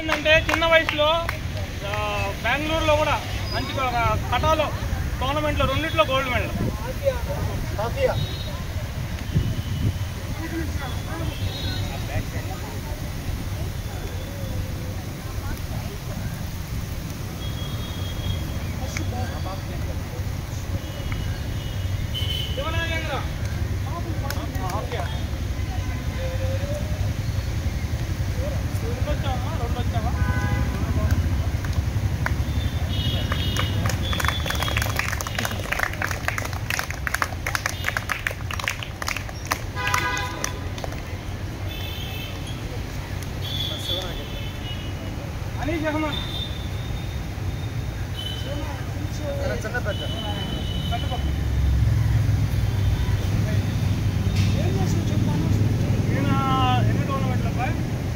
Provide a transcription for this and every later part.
ఏంటంటే చిన్న వయసులో బెంగళూరులో కూడా మంచి కటాలో టోర్నమెంట్లో రెండిట్లో గోల్డ్ మెడల్.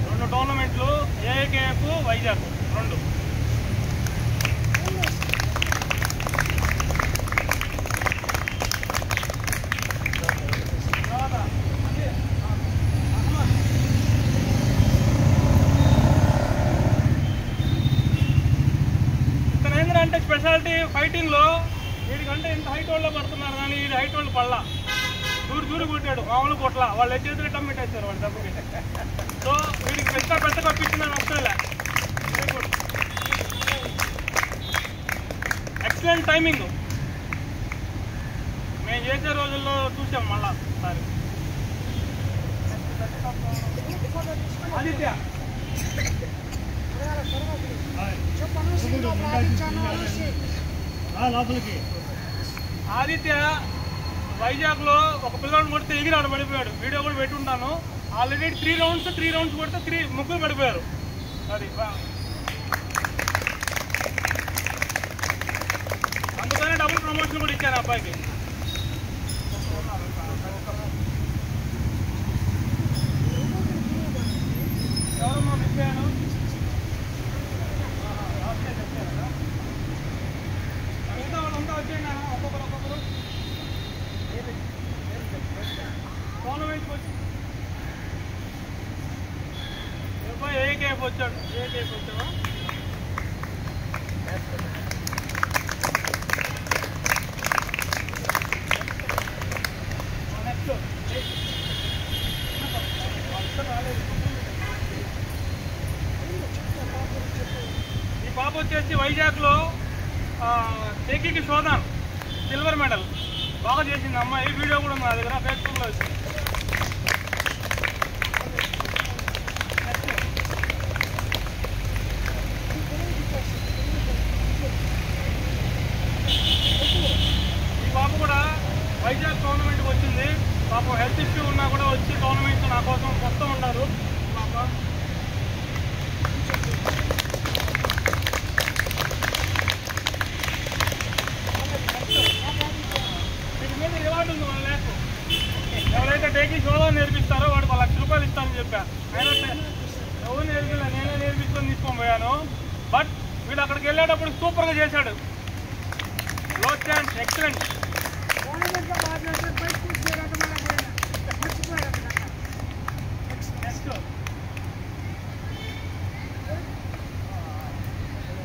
రెండు టోర్నమెంట్లు ఏకేఎఫ్ వైజాగ్ రెండు. ఇక్కడ ఏంటంటే స్పెషాలిటీ ఫైటింగ్లో వీడికంటే ఇంత హైట్ వాళ్ళు పడుతున్నారు కానీ వీడి హైట్ వాళ్ళు పడలా. దూరి కొట్టాడు, మామూలు కొట్ల. వాళ్ళు చేతులు టమ్మిట్ వేస్తారు వాళ్ళు దెబ్బకి. సో వీడికి పెద్ద కప్పించిందని వస్తుందిలే. Very good, excellent timing. మేము చేసే రోజుల్లో చూసాం మళ్ళా సారి. ఆదిత్య ఆదిత్య వైజాగ్లో ఒక పిల్లవాడిని కొడితే ఎగిరాడు, పడిపోయాడు. వీడియో కూడా పెట్టుంటాను. ఆల్రెడీ 3 రౌండ్స్ కొడితే ముగ్గురు పడిపోయారు. అది అందుకనే డబుల్ ప్రమోషన్ కూడా ఇచ్చాను అబ్బాయికి. ఎవరమ్మా మిస్ అయ్యాను? మిగతా వాళ్ళంతా వచ్చేయండి, ఒక్కొక్కరు టోర్నమెంట్కి వచ్చి. ఏకేఎఫ్ వచ్చాడు. ఏకేఎఫ్ వచ్చావా? నెక్స్ట్ ఈ పాప వచ్చేసి వైజాగ్లో టేకీకి శోధాన్ సిల్వర్ మెడల్ బాగా చేసింది అమ్మాయి. వీడియో కూడా ఉంది నా దగ్గర, ఫేస్బుక్లో వచ్చింది. ఈ పాప కూడా వైజాగ్ టోర్నమెంట్కి వచ్చింది. పాపం హెల్త్ ఇష్యూ ఉన్నా కూడా వచ్చి టోర్నమెంట్ నా కోసం వస్తూ ఉన్నారు. పాప వీటి మీద రివార్డు ఉంది 1 lakh. ఎవరైతే టేకింగ్ షోలో నేర్పిస్తారో వాడికి 1 లక్ష రూపాయలు ఇస్తానని చెప్పా. అయినా ఎవరు నేర్పిలే, నేనే నేర్పించుకొని తీసుకొని పోయాను. బట్ వీడు అక్కడికి వెళ్ళేటప్పుడు సూపర్గా చేశాడు. లో ఛాన్స్, ఎక్సలెంట్.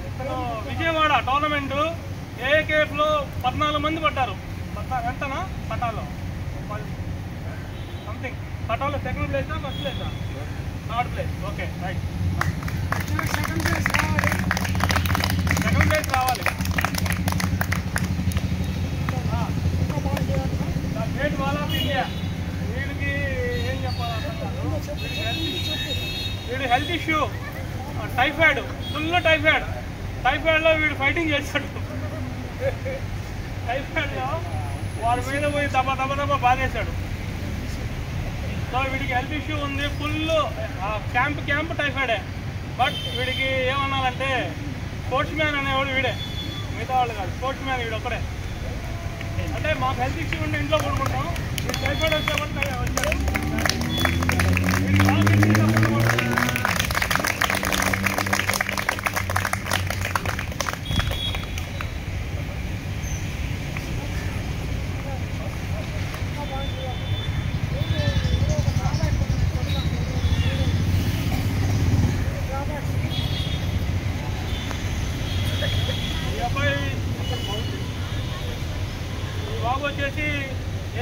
ఇతను విజయవాడ టోర్నమెంటు ఏకేఎఫ్లో 14 మంది పడ్డారు. ఎంతనా పటాలో సంథింగ్. పటాలో సెకండ్ ప్లేసా ఫస్ట్ ప్లేసా? Third place. Okay right. Second place రావాలి. Great wall of India. వీడికి ఏం చెప్పాలంటారు? వీడి హెల్త్ ఇష్యూ, టైఫాయిడ్, ఫుల్ టైఫాయిడ్లో వీడు ఫైటింగ్ చేశాడు. టైఫాయిడ్లో వాడి మీద పోయి దెబ్బ బాధేశాడు. సో వీడికి హెల్త్ ఇష్యూ ఉంది, ఫుల్ క్యాంప్ టైఫాయిడే. బట్ వీడికి ఏమన్నారంటే స్పోర్ట్స్ మ్యాన్ అనేవాడు వీడే, మిగతా వాళ్ళు కాదు. స్పోర్ట్స్ మ్యాన్ వీడు ఒక్కడే. అంటే మాకు హెల్త్ ఇష్యూ ఉంటే ఇంట్లో కొనుక్కుంటాం. వీడు టైఫాయిడ్ వచ్చేవాడు వచ్చాడు. వచ్చేసి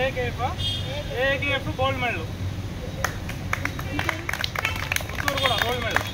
ఏకేఎఫ్ గోల్డ్ మెడల్, పుత్తూరు కూడా గోల్డ్ మెడల్.